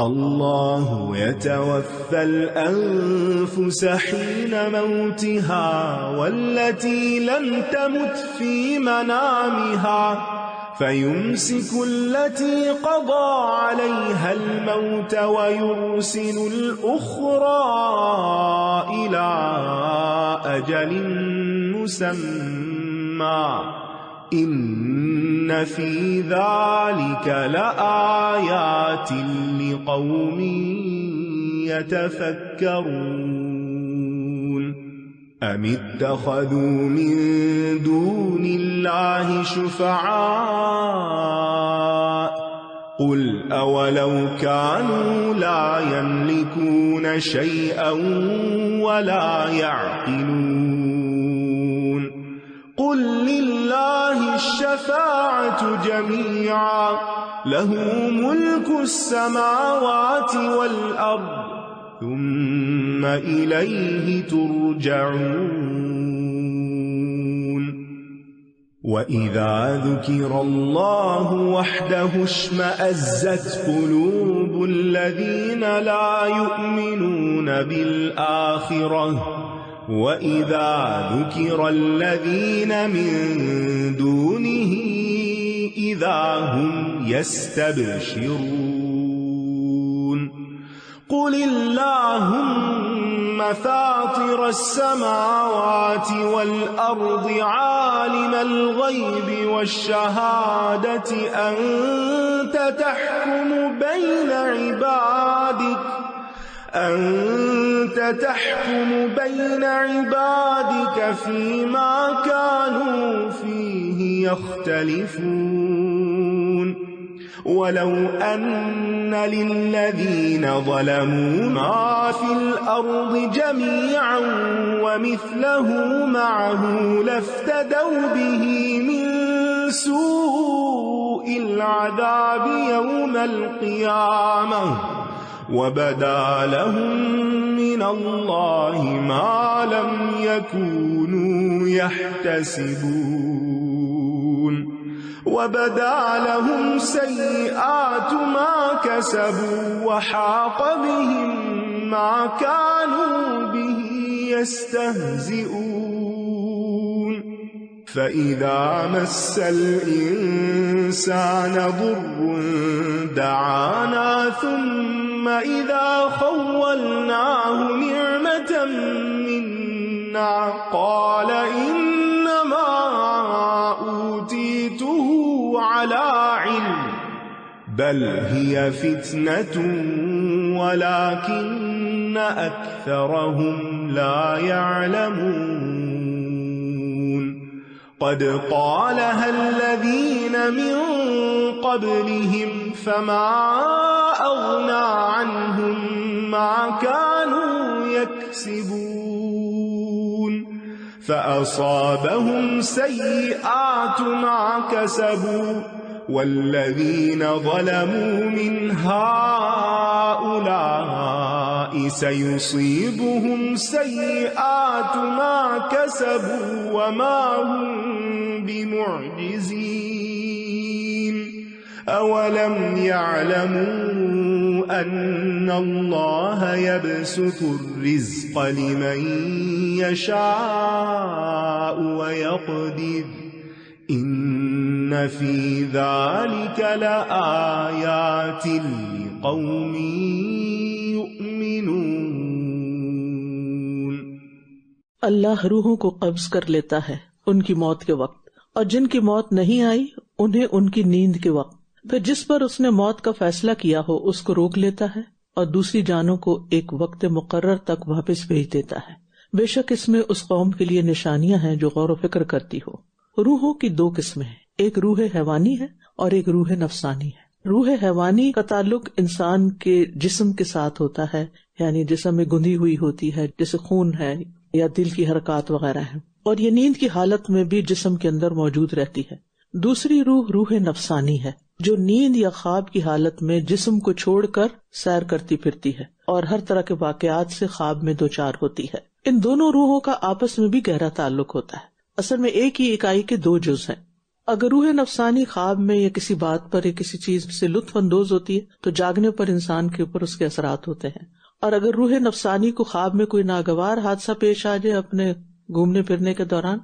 اللہ يتوفى الأنفس حين موتها والتي لم تمت في منامها فيمسك التي قضى عليها الموت ويرسل الأخرى إلى أجل مسمى إن في ذلك لآيات لقوم يتفكرون أم اتخذوا من دون الله شفعاء قل أولو كانوا لا يملكون شيئا ولا يعقلون قل لله الشفاعة جميعا له ملك السماوات والأرض ثم إليه ترجعون وإذا ذكر الله وحده اشمأزت قلوب الذين لا يؤمنون بالآخرة وَإِذَا ذُكِرَ الَّذِينَ مِن دُونِهِ إِذَا هُمْ يَسْتَبْشِرُونَ قُلِ اللَّهُمَّ فَاطِرَ السَّمَاوَاتِ وَالْأَرْضِ عَالِمَ الْغَيْبِ وَالشَّهَادَةِ أَنْتَ تحكم بين عبادك فيما كانوا فيه يختلفون ولو أن للذين ظلموا ما في الأرض جميعا ومثله معه لافتدوا به من سوء العذاب يوم القيامة وبدا لهم من الله ما لم يكونوا يحتسبون وبدا لهم سيئات ما كسبوا وحاق بهم ما كانوا به يستهزئون فإذا مس الإنسان ضر دعانا ثم إذا خولناه نعمة منا قال إنما أوتيته على علم بل هي فتنة ولكن أكثرهم لا يعلمون قد قالها الذين من قبلهم فما أغنى عنهم ما كانوا يكسبون فأصابهم سيئات ما كسبوا والذين ظلموا من هؤلاء سيصيبهم سيئات ما كسبوا وما هم بمعجزين أولم يعلموا أن الله يبسط الرزق لمن يشاء ويقدر إن في ذلك لآيات لقوم يؤمنون. اللہ روحوں کو قبض کر لیتا ہے ان کی موت کے وقت، اور جن کی موت نہیں آئی انہیں ان کی نیند کے وقت. پھر جس پر اس نے موت کا فیصلہ کیا ہو اس کو روک لیتا ہے اور دوسری جانوں کو ایک وقت مقرر تک واپس بھیج دیتا ہے. بے شک اس میں اس قوم کے لیے نشانیاں ہیں جو غور و فکر کرتی ہو. روحوں کی دو قسمیں ہیں، ایک روح حیوانی ہے اور ایک روح نفسانی ہے. روح حیوانی کا تعلق انسان کے جسم کے ساتھ ہوتا ہے، یعنی جسم میں گندھی ہوئی ہوتی ہے جیسے خون ہے یا دل کی حرکات وغیرہ ہیں، اور یہ نیند کی حالت میں بھی جسم کے اندر موجود رہتی ہے. دوسری روح نفسانی ہے جو نیند یا خواب کی حالت میں جسم کو چھوڑ کر سیر کرتی پھرتی ہے اور ہر طرح کے واقعات سے خواب میں دوچار ہوتی ہے. ان دونوں روحوں کا آپس میں بھی گہرا تعلق ہوتا ہے. اصل میں ایک ہی اکائی کے دو جز ہیں. اگر روح نفسانی خواب میں یا کسی بات پر یا کسی چیز سے لطف اندوز ہوتی ہے تو جاگنے پر انسان کے اوپر اس کے اثرات ہوتے ہیں. اور اگر روح نفسانی کو خواب میں کوئی ناگوار حادثہ پیش آ جائے اپنے گھومنے پھرنے کے دوران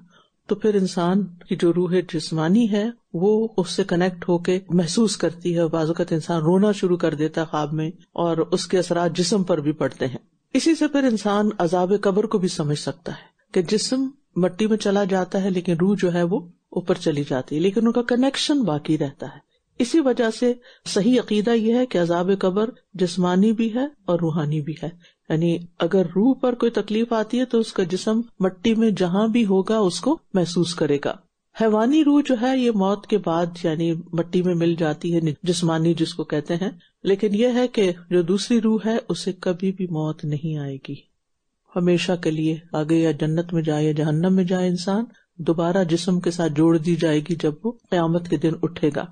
تو پھر انسان کی جو روح جسمانی ہے وہ اس سے کنیکٹ ہو کے محسوس کرتی ہے. بعض اوقات انسان رونا شروع کر دیتا ہے خواب میں اور اس کے اثرات جسم پر بھی پڑتے ہیں. اسی سے پھر انسان عذاب قبر کو بھی سمجھ سکتا ہے کہ جسم مٹی میں چلا جاتا ہے لیکن روح جو ہے وہ اوپر چلی جاتی ہے، لیکن ان کا کنیکشن باقی رہتا ہے. اسی وجہ سے صحیح عقیدہ یہ ہے کہ عذاب قبر جسمانی بھی ہے اور روحانی بھی ہے. یعنی اگر روح پر کوئی تکلیف آتی ہے تو اس کا جسم مٹی میں جہاں بھی ہوگا اس کو محسوس کرے گا. حیوانی روح جو ہے یہ موت کے بعد یعنی مٹی میں مل جاتی ہے، جسمانی جس کو کہتے ہیں. لیکن یہ ہے کہ جو دوسری روح ہے اسے کبھی بھی موت نہیں آئے گی، ہمیشہ کے لیے آگے یا جنت میں جائے یا جہنم میں جائے انسان دوبارہ جسم کے ساتھ جوڑ دی جائے گی جب وہ قیامت کے دن اٹھے گا.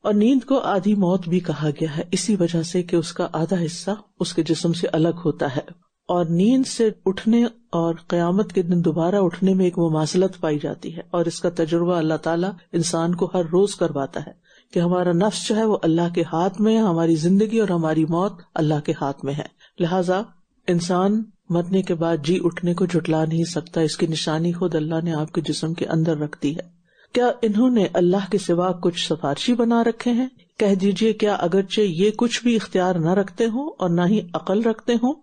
اور نیند کو آدھی موت بھی کہا گیا ہے اسی وجہ سے کہ اس کا آدھا حصہ اس کے جسم سے الگ ہوتا ہے. اور نیند سے اٹھنے اور قیامت کے دن دوبارہ اٹھنے میں ایک مماثلت پائی جاتی ہے، اور اس کا تجربہ اللہ تعالیٰ انسان کو ہر روز کرواتا ہے کہ ہمارا نفس جو ہے وہ اللہ کے ہاتھ میں ہے، ہماری زندگی اور ہماری موت اللہ کے ہاتھ میں ہے. لہٰذا انسان مرنے کے بعد جی اٹھنے کو جھٹلا نہیں سکتا. اس کی نشانی خود اللہ نے آپ کے جسم کے اندر رکھ دی ہے. کیا انہوں نے اللہ کے سوا کچھ سفارشی بنا رکھے ہیں؟ کہہ دیجئے کیا اگرچہ یہ کچھ بھی اختیار نہ رکھتے ہوں اور نہ ہی عقل رکھتے ہوں.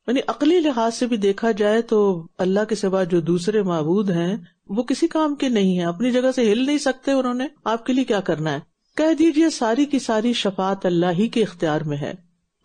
یعنی عقلی لحاظ سے بھی دیکھا جائے تو اللہ کے سوا جو دوسرے معبود ہیں وہ کسی کام کے نہیں ہیں، اپنی جگہ سے ہل نہیں سکتے. انہوں نے آپ کے لیے کیا کرنا ہے؟ کہہ دیجئے ساری کی ساری شفاعت اللہ ہی کے اختیار میں ہے،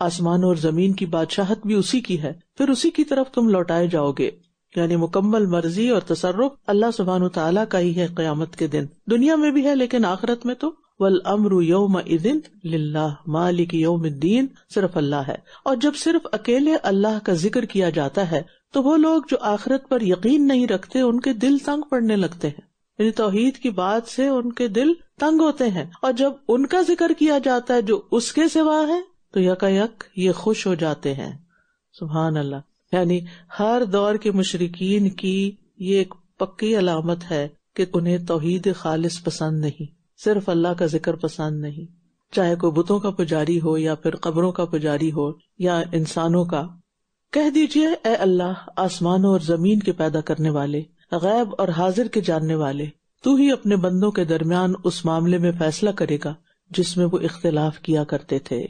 آسمان اور زمین کی بادشاہت بھی اسی کی ہے، پھر اسی کی طرف تم لوٹائے جاؤ گے. یعنی مکمل مرضی اور تصرف اللہ سبحانہ وتعالیٰ کا ہی ہے قیامت کے دن. دنیا میں بھی ہے لیکن آخرت میں تو والامر یومئذ للہ مالک یوم الدین، صرف اللہ ہے. اور جب صرف اکیلے اللہ کا ذکر کیا جاتا ہے تو وہ لوگ جو آخرت پر یقین نہیں رکھتے ان کے دل تنگ پڑنے لگتے ہیں. یعنی توحید کی بات سے ان کے دل تنگ ہوتے ہیں، اور جب ان کا ذکر کیا جاتا ہے جو اس کے سوا ہے تو یکا یک یہ خوش ہو جاتے ہیں. سبحان اللہ. یعنی ہر دور کے مشرکین کی یہ ایک پکی علامت ہے کہ انہیں توحید خالص پسند نہیں، صرف اللہ کا ذکر پسند نہیں، چاہے کوئی بتوں کا پجاری ہو یا پھر قبروں کا پجاری ہو یا انسانوں کا. کہہ دیجئے اے اللہ آسمانوں اور زمین کے پیدا کرنے والے، غیب اور حاضر کے جاننے والے، تو ہی اپنے بندوں کے درمیان اس معاملے میں فیصلہ کرے گا جس میں وہ اختلاف کیا کرتے تھے.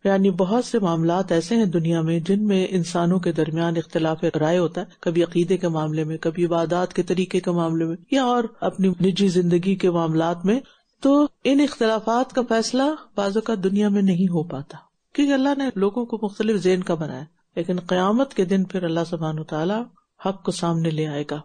یعنی بہت سے معاملات ایسے ہیں دنیا میں جن میں انسانوں کے درمیان اختلاف رائے ہوتا ہے، کبھی عقیدے کے معاملے میں، کبھی عبادات کے طریقے کے معاملے میں، یا اور اپنی نجی زندگی کے معاملات میں. تو ان اختلافات کا فیصلہ بعض اوقات دنیا میں نہیں ہو پاتا کیونکہ اللہ نے لوگوں کو مختلف ذہن کا بنایا. لیکن قیامت کے دن پھر اللہ سبحانہ وتعالیٰ حق کو سامنے لے آئے گا.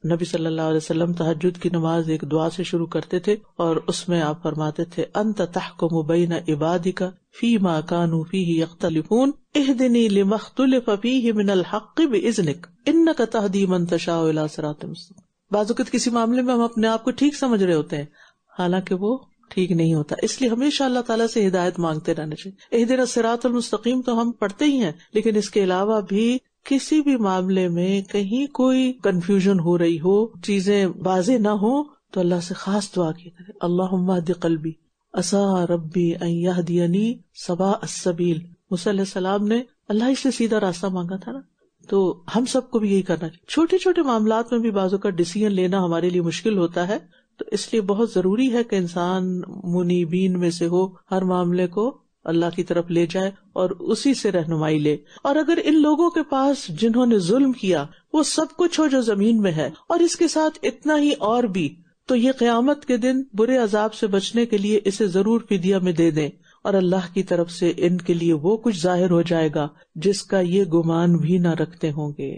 نبی صلی اللہ علیہ وسلم تہجد کی نماز ایک دعا سے شروع کرتے تھے اور اس میں آپ فرماتے تھے انت تحکم بین عبادک فیما کانوا فیہ یختلفون اہدنی لما اختلف فیہ من الحق باذنک انک تہدی من تشاء الی صراط مستقیم. بعض اوقات کسی معاملے میں ہم اپنے آپ کو ٹھیک سمجھ رہے ہوتے ہیں حالانکہ وہ ٹھیک نہیں ہوتا، اس لیے ہمیشہ اللہ تعالیٰ سے ہدایت مانگتے رہنا چاہیے. اہدنا الصراط المستقیم تو ہم پڑھتے ہی ہیں، لیکن اس کے علاوہ بھی کسی بھی معاملے میں کہیں کوئی کنفیوژن ہو رہی ہو، چیزیں واضح نہ ہو تو اللہ سے خاص دعا کی کرے اللہم اہد قلبی عسى ربی ان یہدینی سواء السبیل. موسیٰ علیہ السلام نے اللہ ہی سے سیدھا راستہ مانگا تھا نا، تو ہم سب کو بھی یہی کرنا چاہیے. چھوٹے چھوٹے معاملات میں بھی بعضوں کا ڈیسیژن لینا ہمارے لیے مشکل ہوتا ہے، تو اس لیے بہت ضروری ہے کہ انسان منیبین میں سے ہو، ہر معاملے کو اللہ کی طرف لے جائے اور اسی سے رہنمائی لے. اور اگر ان لوگوں کے پاس جنہوں نے ظلم کیا وہ سب کچھ ہو جو زمین میں ہے اور اس کے ساتھ اتنا ہی اور بھی، تو یہ قیامت کے دن برے عذاب سے بچنے کے لیے اسے ضرور فدیہ میں دے دیں، اور اللہ کی طرف سے ان کے لیے وہ کچھ ظاہر ہو جائے گا جس کا یہ گمان بھی نہ رکھتے ہوں گے.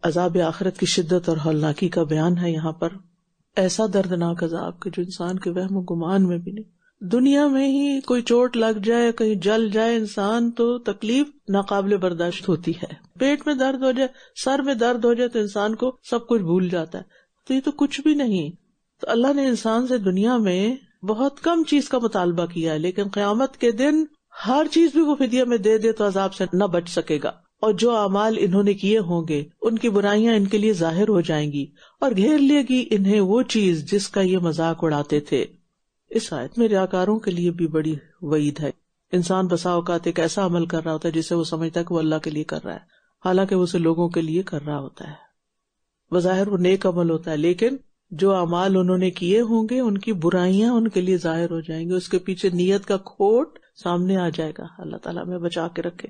عذاب آخرت کی شدت اور ہولناکی کا بیان ہے یہاں پر. ایسا دردناک عذاب کہ جو انسان کے وہم و گمان میں بھی نہیں. دنیا میں ہی کوئی چوٹ لگ جائے، کہیں جل جائے انسان تو تکلیف ناقابل برداشت ہوتی ہے. پیٹ میں درد ہو جائے، سر میں درد ہو جائے تو انسان کو سب کچھ بھول جاتا ہے. تو یہ تو کچھ بھی نہیں. تو اللہ نے انسان سے دنیا میں بہت کم چیز کا مطالبہ کیا ہے، لیکن قیامت کے دن ہر چیز بھی وہ فدیہ میں دے دے تو عذاب سے نہ بچ سکے گا. اور جو اعمال انہوں نے کیے ہوں گے ان کی برائیاں ان کے لیے ظاہر ہو جائیں گی، اور گھیر لے گی انہیں وہ چیز جس کا یہ مذاق اڑاتے تھے۔ اس آیت میں ریاکاروں کے لیے بھی بڑی وعید ہے۔ انسان بسا اوقات ایک ایسا عمل کر رہا ہوتا ہے جسے وہ سمجھتا ہے کہ وہ اللہ کے لیے کر رہا ہے، حالانکہ وہ اسے لوگوں کے لیے کر رہا ہوتا ہے۔ بظاہر وہ نیک عمل ہوتا ہے، لیکن جو اعمال انہوں نے کیے ہوں گے ان کی برائیاں ان کے لیے ظاہر ہو جائیں گی، اس کے پیچھے نیت کا کھوٹ سامنے آ جائے گا۔ اللہ تعالیٰ ہمیں بچا کے رکھے۔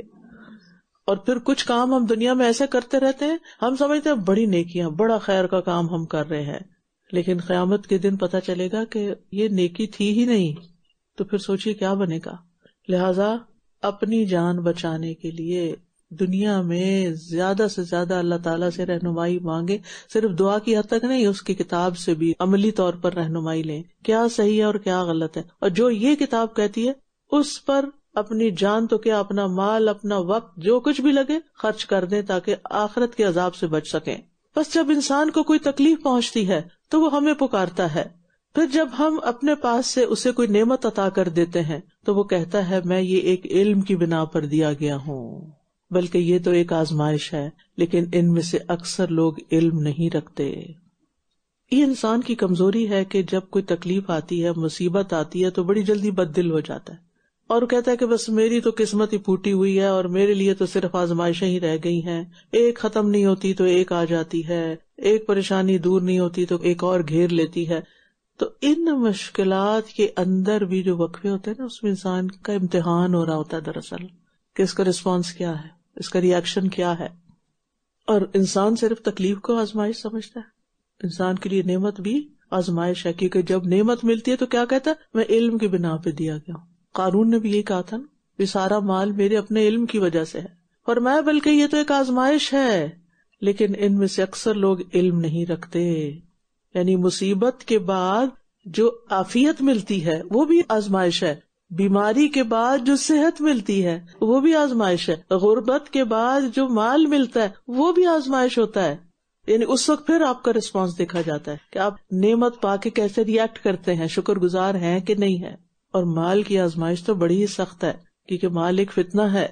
اور پھر کچھ کام ہم دنیا میں ایسے کرتے رہتے ہیں، ہم سمجھتے ہیں بڑی نیکیاں، بڑا خیر کا کام ہم کر رہے ہیں، لیکن قیامت کے دن پتہ چلے گا کہ یہ نیکی تھی ہی نہیں، تو پھر سوچیے کیا بنے گا۔ لہذا اپنی جان بچانے کے لیے دنیا میں زیادہ سے زیادہ اللہ تعالیٰ سے رہنمائی مانگے، صرف دعا کی حد تک نہیں، اس کی کتاب سے بھی عملی طور پر رہنمائی لیں، کیا صحیح ہے اور کیا غلط ہے، اور جو یہ کتاب کہتی ہے اس پر اپنی جان تو کیا، اپنا مال، اپنا وقت، جو کچھ بھی لگے خرچ کر دیں تاکہ آخرت کے عذاب سے بچ سکیں۔ بس جب انسان کو کوئی تکلیف پہنچتی ہے تو وہ ہمیں پکارتا ہے، پھر جب ہم اپنے پاس سے اسے کوئی نعمت عطا کر دیتے ہیں تو وہ کہتا ہے میں یہ ایک علم کی بنا پر دیا گیا ہوں، بلکہ یہ تو ایک آزمائش ہے، لیکن ان میں سے اکثر لوگ علم نہیں رکھتے۔ یہ انسان کی کمزوری ہے کہ جب کوئی تکلیف آتی ہے، مصیبت آتی ہے تو بڑی جلدی بد دل ہو جاتا ہے، اور کہتا ہے کہ بس میری تو قسمت ہی پھوٹی ہوئی ہے اور میرے لیے تو صرف آزمائشیں ہی رہ گئی ہیں، ایک ختم نہیں ہوتی تو ایک آ جاتی ہے، ایک پریشانی دور نہیں ہوتی تو ایک اور گھیر لیتی ہے۔ تو ان مشکلات کے اندر بھی جو وقفے ہوتے ہیں نا، اس میں انسان کا امتحان ہو رہا ہوتا ہے دراصل، کہ اس کا رسپانس کیا ہے، اس کا ری ایکشن کیا ہے۔ اور انسان صرف تکلیف کو آزمائش سمجھتا ہے، انسان کے لیے نعمت بھی آزمائش ہے، کیونکہ جب نعمت ملتی ہے تو کیا کہتا ہے، میں علم کی بنا پہ دیا گیا ہوں۔ قارون نے بھی یہی کہا تھا نا، یہ سارا مال میرے اپنے علم کی وجہ سے ہے، اور میں بلکہ یہ تو ایک آزمائش ہے، لیکن ان میں سے اکثر لوگ علم نہیں رکھتے۔ یعنی مصیبت کے بعد جو عافیت ملتی ہے وہ بھی آزمائش ہے، بیماری کے بعد جو صحت ملتی ہے وہ بھی آزمائش ہے، غربت کے بعد جو مال ملتا ہے وہ بھی آزمائش ہوتا ہے۔ یعنی اس وقت پھر آپ کا رسپانس دیکھا جاتا ہے کہ آپ نعمت پا کے کیسے ریئیکٹ کرتے ہیں، شکر گزار ہیں کہ نہیں ہے۔ اور مال کی آزمائش تو بڑی ہی سخت ہے، کیونکہ مال ایک فتنہ ہے۔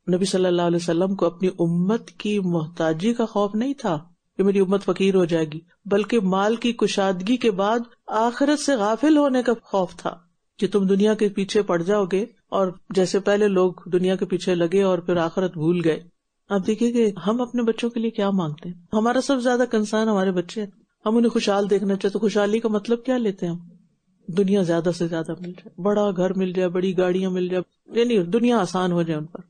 نبی صلی اللہ علیہ وسلم کو اپنی امت کی محتاجی کا خوف نہیں تھا کہ میری امت فقیر ہو جائے گی، بلکہ مال کی کشادگی کے بعد آخرت سے غافل ہونے کا خوف تھا کہ تم دنیا کے پیچھے پڑ جاؤ گے، اور جیسے پہلے لوگ دنیا کے پیچھے لگے اور پھر آخرت بھول گئے۔ آپ دیکھیے کہ ہم اپنے بچوں کے لیے کیا مانگتے ہیں، ہمارا سب سے زیادہ کنسرن ہمارے بچے ہیں، ہم انہیں خوشحال دیکھنا چاہتے، خوشحالی کا مطلب کیا لیتے ہیں ہم، دنیا زیادہ سے زیادہ مل جائے، بڑا گھر مل جائے، بڑی گاڑیاں مل جائے، یعنی دنیا آسان ہو جائے ان پر۔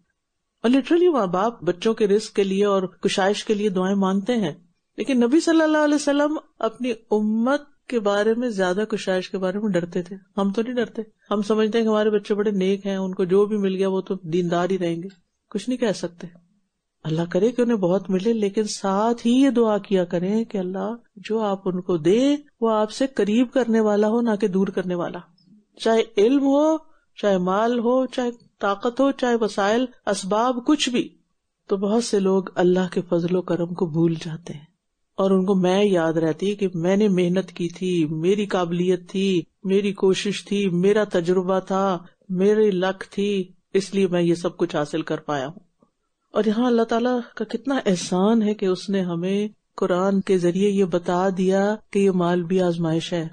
اور لٹرلی ماں باپ بچوں کے رزق کے لیے اور کشائش کے لیے دعائیں مانگتے ہیں، لیکن نبی صلی اللہ علیہ وسلم اپنی امت کے بارے میں زیادہ کشائش کے بارے میں ڈرتے تھے۔ ہم تو نہیں ڈرتے، ہم سمجھتے ہیں کہ ہمارے بچے بڑے نیک ہیں، ان کو جو بھی مل گیا وہ تو دیندار ہی رہیں گے، کچھ نہیں کہہ سکتے۔ اللہ کرے کہ انہیں بہت ملے، لیکن ساتھ ہی یہ دعا کیا کریں کہ اللہ جو آپ ان کو دے وہ آپ سے قریب کرنے والا ہو، نہ کہ دور کرنے والا، چاہے علم ہو، چاہے مال ہو، چاہے طاقت ہو، چاہے وسائل، اسباب، کچھ بھی۔ تو بہت سے لوگ اللہ کے فضل و کرم کو بھول جاتے ہیں، اور ان کو میں یاد رہتی کہ میں نے محنت کی تھی، میری قابلیت تھی، میری کوشش تھی، میرا تجربہ تھا، میری لک تھی، اس لیے میں یہ سب کچھ حاصل کر پایا ہوں۔ اور یہاں اللہ تعالیٰ کا کتنا احسان ہے کہ اس نے ہمیں قرآن کے ذریعے یہ بتا دیا کہ یہ مال بھی آزمائش ہے،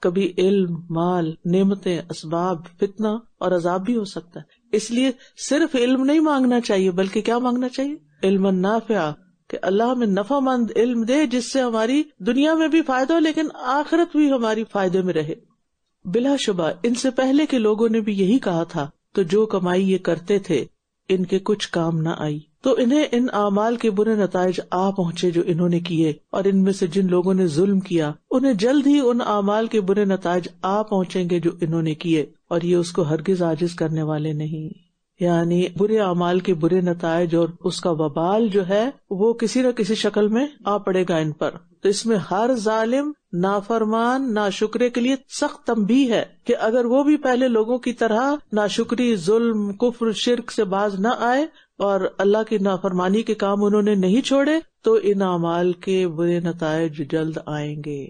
کبھی علم، مال، نعمتیں، اسباب، فتنہ اور عذاب بھی ہو سکتا ہے۔ اس لیے صرف علم نہیں مانگنا چاہیے، بلکہ کیا مانگنا چاہیے، علم نافع، کہ اللہ ہمیں نفع مند علم دے جس سے ہماری دنیا میں بھی فائدہ ہو لیکن آخرت بھی ہماری فائدے میں رہے۔ بلا شبہ ان سے پہلے کے لوگوں نے بھی یہی کہا تھا، تو جو کمائی یہ کرتے تھے ان کے کچھ کام نہ آئی، تو انہیں ان اعمال کے برے نتائج آ پہنچے جو انہوں نے کیے، اور ان میں سے جن لوگوں نے ظلم کیا انہیں جلد ہی ان اعمال کے برے نتائج آ پہنچیں گے جو انہوں نے کیے، اور یہ اس کو ہرگز عاجز کرنے والے نہیں۔ یعنی برے اعمال کے برے نتائج اور اس کا وبال جو ہے وہ کسی نہ کسی شکل میں آ پڑے گا ان پر۔ تو اس میں ہر ظالم، نافرمان، ناشکرے کے لیے سخت تنبیہ ہے کہ اگر وہ بھی پہلے لوگوں کی طرح ناشکری، ظلم، کفر، شرک سے باز نہ آئے اور اللہ کی نافرمانی کے کام انہوں نے نہیں چھوڑے تو ان اعمال کے برے نتائج جلد آئیں گے۔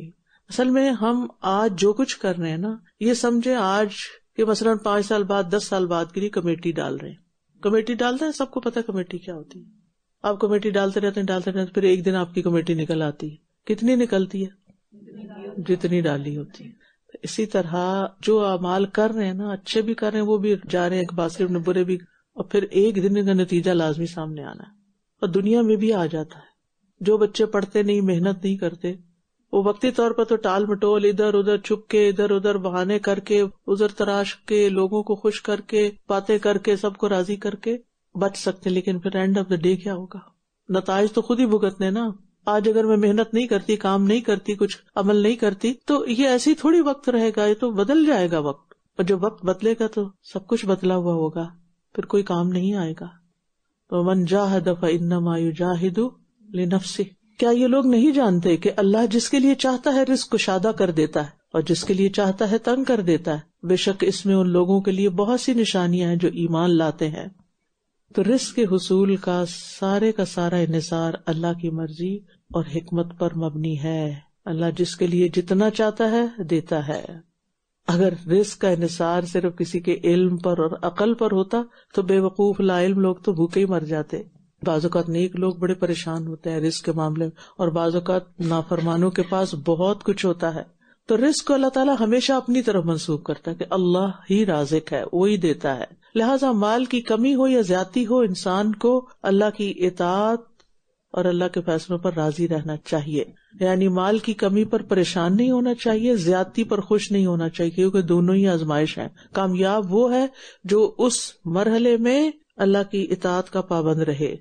اصل میں ہم آج جو کچھ کر رہے ہیں نا، یہ سمجھے آج کہ مثلاً 5 سال بعد، 10 سال بعد کے لیے کمیٹی ڈال رہے ہیں، کمیٹی ڈالتے ہیں، سب کو پتا کمیٹی کیا ہوتی ہے. آپ کمیٹی ڈالتے رہتے ہیں، پھر ایک دن آپ کی کمیٹی نکل آتی ہے. کتنی نکلتی ہے؟ جتنی ڈالی ہوتی ہے. اسی طرح جو اعمال کر رہے ہیں نا، اچھے بھی کر رہے ہیں، وہ بھی جا رہے ہیں ایک باسکٹ میں، برے بھی، اور پھر ایک دن کا نتیجہ لازمی سامنے آنا ہے. اور دنیا میں بھی آ جاتا ہے. جو بچے پڑھتے نہیں، محنت نہیں کرتے، وہ وقتی طور پر تو ٹال مٹول، ادھر ادھر چھپ کے، ادھر ادھر بہانے کر کے، عذر تراش کے، لوگوں کو خوش کر کے، باتیں کر کے، سب کو راضی کر کے بچ سکتے. لیکن پھر اینڈ آف دا ڈے کیا ہوگا؟ نتائج تو خود ہی بھگتنے نا. آج اگر میں محنت نہیں کرتی، کام نہیں کرتی، کچھ عمل نہیں کرتی، تو یہ ایسی تھوڑی وقت رہے گا، یہ تو بدل جائے گا وقت. اور جب وقت بدلے گا تو سب کچھ بدلا ہوا ہوگا، پھر کوئی کام نہیں آئے گا. وَمَنْ جَاهَدَ فَإِنَّمَا يُجَاهِدُ لِنَفْسِهِ. کیا یہ لوگ نہیں جانتے کہ اللہ جس کے لیے چاہتا ہے رزق کشادہ کر دیتا ہے اور جس کے لیے چاہتا ہے تنگ کر دیتا ہے. بے شک اس میں ان لوگوں کے لیے بہت سی نشانیاں ہیں جو ایمان لاتے ہیں. تو رزق کے حصول کا سارا انحصار اللہ کی مرضی اور حکمت پر مبنی ہے. اللہ جس کے لیے جتنا چاہتا ہے دیتا ہے. اگر رزق کا انحصار صرف کسی کے علم پر اور عقل پر ہوتا تو بے وقوف لا علم لوگ تو بھوکے ہی مر جاتے. بعض اوقات نیک لوگ بڑے پریشان ہوتے ہیں رزق کے معاملے میں، اور بعض اوقات نافرمانوں کے پاس بہت کچھ ہوتا ہے. تو رزق کو اللہ تعالیٰ ہمیشہ اپنی طرف منسوخ کرتا ہے کہ اللہ ہی رازق ہے، وہی دیتا ہے. لہٰذا مال کی کمی ہو یا زیادتی ہو، انسان کو اللہ کی اطاعت اور اللہ کے فیصلوں پر راضی رہنا چاہیے. یعنی مال کی کمی پر پریشان نہیں ہونا چاہیے، زیادتی پر خوش نہیں ہونا چاہیے، کیونکہ دونوں ہی آزمائش ہیں. کامیاب وہ ہے جو اس مرحلے میں اللہ کی اطاعت کا پابند رہے.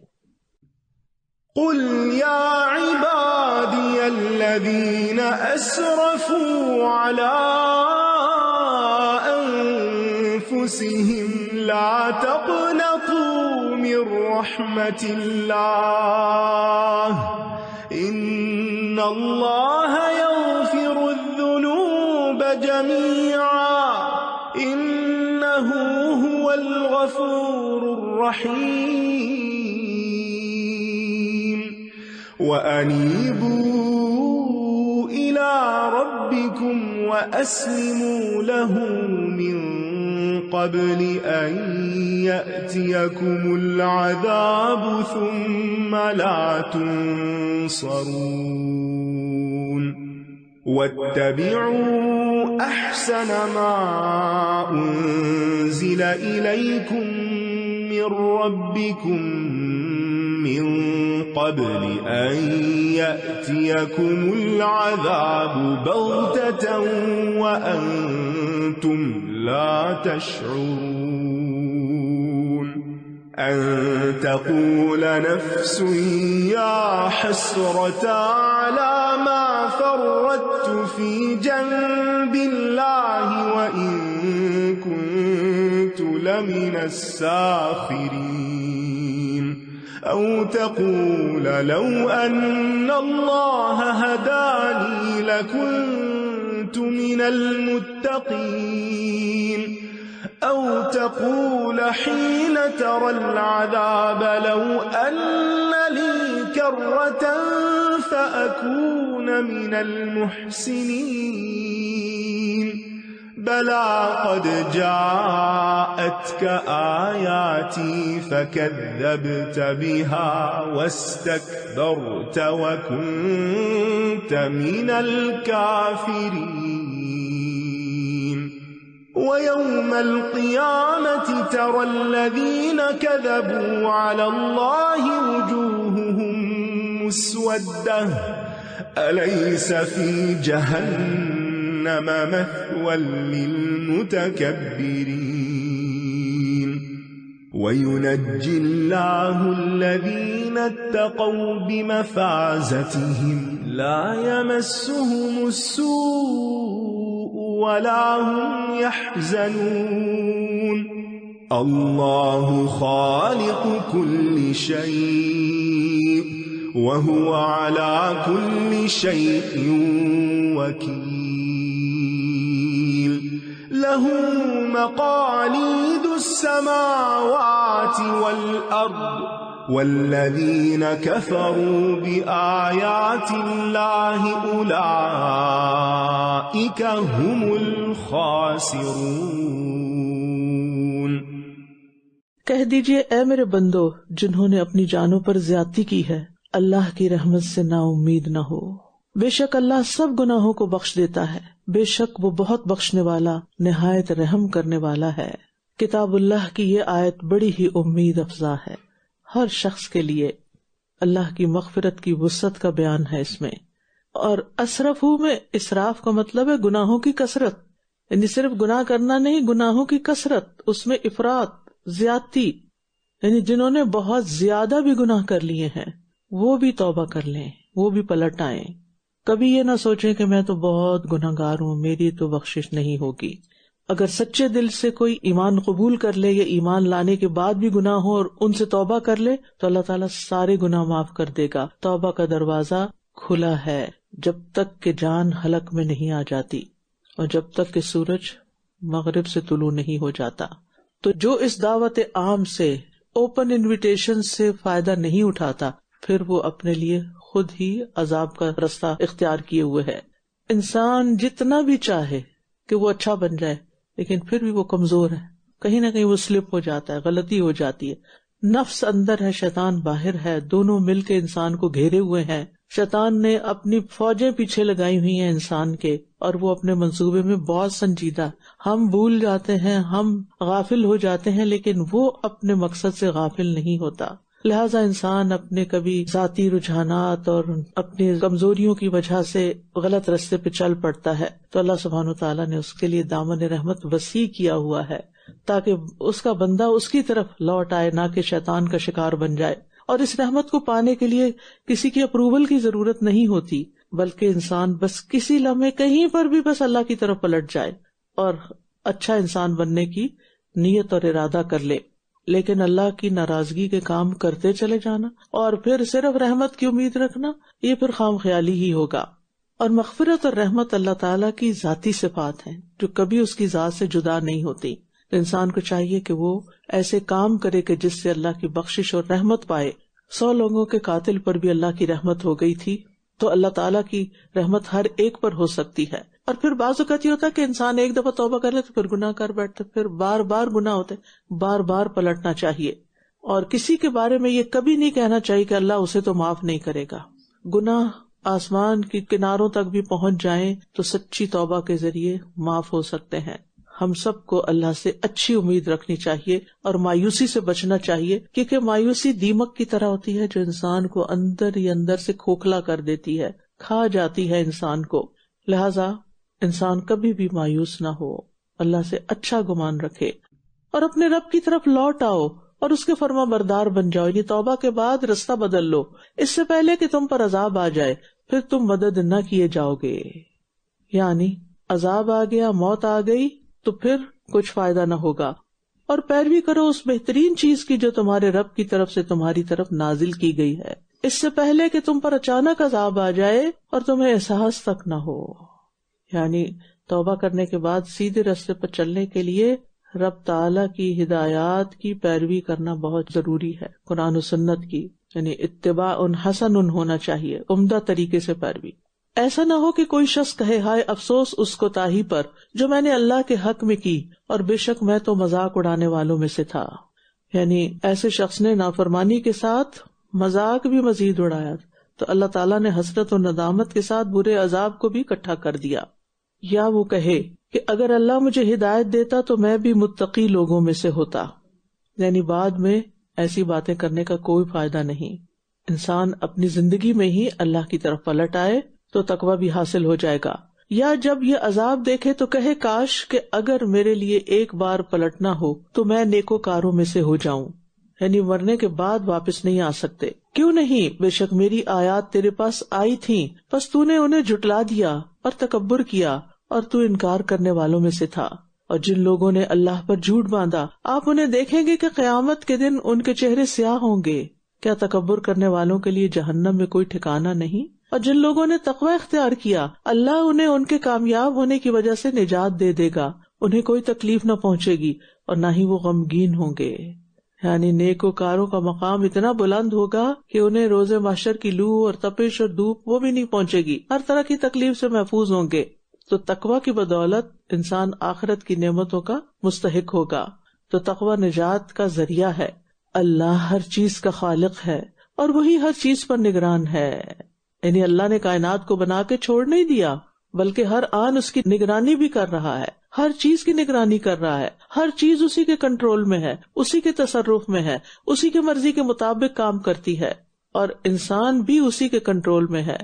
قل يا عبادي الذين أسرفوا على أنفسهم لا تقنطوا من رحمة الله إن الله يغفر الذنوب جميعا إنه هو الغفور الرحيم وَأَنِيبُوا إِلَىٰ رَبِّكُمْ وَأَسْلِمُوا لَهُ مِن قَبْلِ أَن يَأْتِيَكُمُ الْعَذَابُ ثُمَّ لَا تُنصَرُونَ. وَاتَّبِعُوا أَحْسَنَ مَا أُنزِلَ إِلَيْكُم مِّن رَّبِّكُم من قبل أن يأتيكم العذاب بغتة وأنتم لا تشعرون أن تقول نفس يا حسرة على ما فرطت في جنب الله وإن كنت لمن الساخرين أو تقول لو أن الله هداني لكنت من المتقين أو تقول حين ترى العذاب لو أن لي كرة فأكون من المحسنين بلى قد جاءتك آياتي فكذبت بها واستكبرت وكنت من الكافرين ويوم القيامة ترى الذين كذبوا على الله وجوههم مسودة أليس في جهنم مثوى للمتكبرين وينجي الله الذين اتقوا بمفازتهم لا يمسهم السوء ولا هم يحزنون الله خالق كل شيء وهو على كل شيء وكيل له مقاليد السماوات والأرض والذين كفروا بآيات الله أولئك هم الخاسرون. کہہ دیجئے اے میرے بندو جنہوں نے اپنی جانوں پر زیادتی کی ہے، اللہ کی رحمت سے نا امید نہ ہو، بے شک اللہ سب گناہوں کو بخش دیتا ہے، بے شک وہ بہت بخشنے والا نہایت رحم کرنے والا ہے۔ کتاب اللہ کی یہ آیت بڑی ہی امید افزا ہے ہر شخص کے لیے۔ اللہ کی مغفرت کی وسعت کا بیان ہے اس میں۔ اور اسرفو میں اسراف کا مطلب ہے گناہوں کی کثرت، یعنی صرف گناہ کرنا نہیں، گناہوں کی کثرت، اس میں افراط، زیادتی، یعنی جنہوں نے بہت زیادہ بھی گناہ کر لیے ہیں وہ بھی توبہ کر لیں، وہ بھی پلٹ آئیں۔ کبھی یہ نہ سوچیں کہ میں تو بہت گناہگار ہوں، میری تو بخشش نہیں ہوگی۔ اگر سچے دل سے کوئی ایمان قبول کر لے یا ایمان لانے کے بعد بھی گناہ ہو اور ان سے توبہ کر لے تو اللہ تعالیٰ سارے گناہ معاف کر دے گا۔ توبہ کا دروازہ کھلا ہے جب تک کہ جان حلق میں نہیں آ جاتی اور جب تک کہ سورج مغرب سے طلوع نہیں ہو جاتا۔ تو جو اس دعوت عام سے، اوپن انویٹیشن سے فائدہ نہیں اٹھاتا، پھر وہ اپنے لیے خود ہی عذاب کا رستہ اختیار کیے ہوئے ہے۔ انسان جتنا بھی چاہے کہ وہ اچھا بن جائے لیکن پھر بھی وہ کمزور ہے، کہیں نہ کہیں وہ سلپ ہو جاتا ہے، غلطی ہو جاتی ہے۔ نفس اندر ہے، شیطان باہر ہے، دونوں مل کے انسان کو گھیرے ہوئے ہیں۔ شیطان نے اپنی فوجیں پیچھے لگائی ہوئی ہیں انسان کے، اور وہ اپنے منصوبے میں بہت سنجیدہ۔ ہم بھول جاتے ہیں، ہم غافل ہو جاتے ہیں، لیکن وہ اپنے مقصد سے غافل نہیں ہوتا۔ لہٰذا انسان اپنے کبھی ذاتی رجحانات اور اپنی کمزوریوں کی وجہ سے غلط راستے پہ چل پڑتا ہے، تو اللہ سبحانہ وتعالیٰ نے اس کے لیے دامن رحمت وسیع کیا ہوا ہے تاکہ اس کا بندہ اس کی طرف لوٹ آئے، نہ کہ شیطان کا شکار بن جائے۔ اور اس رحمت کو پانے کے لیے کسی کی اپروول کی ضرورت نہیں ہوتی، بلکہ انسان بس کسی لمحے کہیں پر بھی بس اللہ کی طرف پلٹ جائے اور اچھا انسان بننے کی نیت اور ارادہ کر لے۔ لیکن اللہ کی ناراضگی کے کام کرتے چلے جانا اور پھر صرف رحمت کی امید رکھنا، یہ پھر خام خیالی ہی ہوگا۔ اور مغفرت اور رحمت اللہ تعالیٰ کی ذاتی صفات ہیں جو کبھی اس کی ذات سے جدا نہیں ہوتی۔ انسان کو چاہیے کہ وہ ایسے کام کرے کہ جس سے اللہ کی بخشش اور رحمت پائے۔ 100 لوگوں کے قاتل پر بھی اللہ کی رحمت ہو گئی تھی، تو اللہ تعالیٰ کی رحمت ہر ایک پر ہو سکتی ہے۔ اور پھر بعض اوقات یہ ہوتا ہے کہ انسان ایک دفعہ توبہ کر لے تو پھر گناہ کر بیٹھتے، پھر بار بار گناہ ہوتے، بار بار پلٹنا چاہیے۔ اور کسی کے بارے میں یہ کبھی نہیں کہنا چاہیے کہ اللہ اسے تو معاف نہیں کرے گا۔ گناہ آسمان کی کناروں تک بھی پہنچ جائیں تو سچی توبہ کے ذریعے معاف ہو سکتے ہیں۔ ہم سب کو اللہ سے اچھی امید رکھنی چاہیے اور مایوسی سے بچنا چاہیے، کیونکہ مایوسی دیمک کی طرح ہوتی ہے جو انسان کو اندر ہی اندر سے کھوکھلا کر دیتی ہے، کھا جاتی ہے انسان کو۔ لہذا انسان کبھی بھی مایوس نہ ہو، اللہ سے اچھا گمان رکھے اور اپنے رب کی طرف لوٹ آؤ اور اس کے فرما بردار بن جاؤ۔ یعنی توبہ کے بعد رستہ بدل لو، اس سے پہلے کہ تم پر عذاب آ جائے، پھر تم مدد نہ کیے جاؤ گے۔ یعنی عذاب آ گیا، موت آ گئی تو پھر کچھ فائدہ نہ ہوگا۔ اور پیروی کرو اس بہترین چیز کی جو تمہارے رب کی طرف سے تمہاری طرف نازل کی گئی ہے، اس سے پہلے کہ تم پر اچانک عذاب آ جائے اور تمہیں احساس تک نہ ہو۔ یعنی توبہ کرنے کے بعد سیدھے راستے پر چلنے کے لیے رب تعالیٰ کی ہدایات کی پیروی کرنا بہت ضروری ہے، قرآن و سنت کی، یعنی اتباع حسن ہونا چاہیے، عمدہ طریقے سے پیروی۔ ایسا نہ ہو کہ کوئی شخص کہے ہائے افسوس اس کوتاہی پر جو میں نے اللہ کے حق میں کی، اور بے شک میں تو مذاق اڑانے والوں میں سے تھا۔ یعنی ایسے شخص نے نافرمانی کے ساتھ مذاق بھی مزید اڑایا تو اللہ تعالیٰ نے حسرت و ندامت کے ساتھ برے عذاب کو بھی اکٹھا کر دیا۔ یا وہ کہے کہ اگر اللہ مجھے ہدایت دیتا تو میں بھی متقی لوگوں میں سے ہوتا۔ یعنی بعد میں ایسی باتیں کرنے کا کوئی فائدہ نہیں۔ انسان اپنی زندگی میں ہی اللہ کی طرف پلٹ آئے تو تقویٰ بھی حاصل ہو جائے گا۔ یا جب یہ عذاب دیکھے تو کہے کاش کہ اگر میرے لیے ایک بار پلٹنا ہو تو میں نیکوکاروں میں سے ہو جاؤں۔ یعنی مرنے کے بعد واپس نہیں آ سکتے۔ کیوں نہیں؟ بے شک میری آیات تیرے پاس آئی تھیں، بس تو نے انہیں جھٹلا دیا اور تکبر کیا اور تو انکار کرنے والوں میں سے تھا۔ اور جن لوگوں نے اللہ پر جھوٹ باندھا آپ انہیں دیکھیں گے کہ قیامت کے دن ان کے چہرے سیاہ ہوں گے۔ کیا تکبر کرنے والوں کے لیے جہنم میں کوئی ٹھکانہ نہیں؟ اور جن لوگوں نے تقوی اختیار کیا اللہ انہیں ان کے کامیاب ہونے کی وجہ سے نجات دے دے گا، انہیں کوئی تکلیف نہ پہنچے گی اور نہ ہی وہ غمگین ہوں گے۔ یعنی نیکوکاروں کا مقام اتنا بلند ہوگا کہ انہیں روز محشر کی لو اور تپش اور دھوپ وہ بھی نہیں پہنچے گی، ہر طرح کی تکلیف سے محفوظ ہوں گے۔ تو تقوی کی بدولت انسان آخرت کی نعمتوں کا مستحق ہوگا۔ تو تقوی نجات کا ذریعہ ہے. اللہ ہر چیز کا خالق ہے اور وہی ہر چیز پر نگران ہے. یعنی اللہ نے کائنات کو بنا کے چھوڑ نہیں دیا، بلکہ ہر آن اس کی نگرانی بھی کر رہا ہے، ہر چیز کی نگرانی کر رہا ہے، ہر چیز اسی کے کنٹرول میں ہے، اسی کے تصرف میں ہے، اسی کے مرضی کے مطابق کام کرتی ہے، اور انسان بھی اسی کے کنٹرول میں ہے.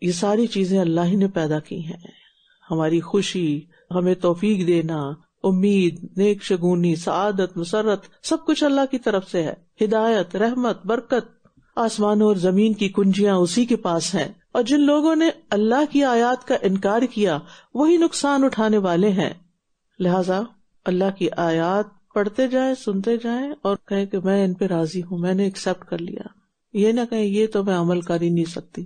یہ ساری چیزیں اللہ ہی نے پیدا کی ہیں. ہماری خوشی، ہمیں توفیق دینا، امید، نیک شگونی، سعادت، مسرت، سب کچھ اللہ کی طرف سے ہے. ہدایت، رحمت، برکت، آسمانوں اور زمین کی کنجیاں اسی کے پاس ہیں. اور جن لوگوں نے اللہ کی آیات کا انکار کیا وہی نقصان اٹھانے والے ہیں. لہذا اللہ کی آیات پڑھتے جائیں، سنتے جائیں اور کہیں کہ میں ان پہ راضی ہوں، میں نے ایکسپٹ کر لیا. یہ نہ کہیں یہ تو میں عمل کر ہی نہیں سکتی،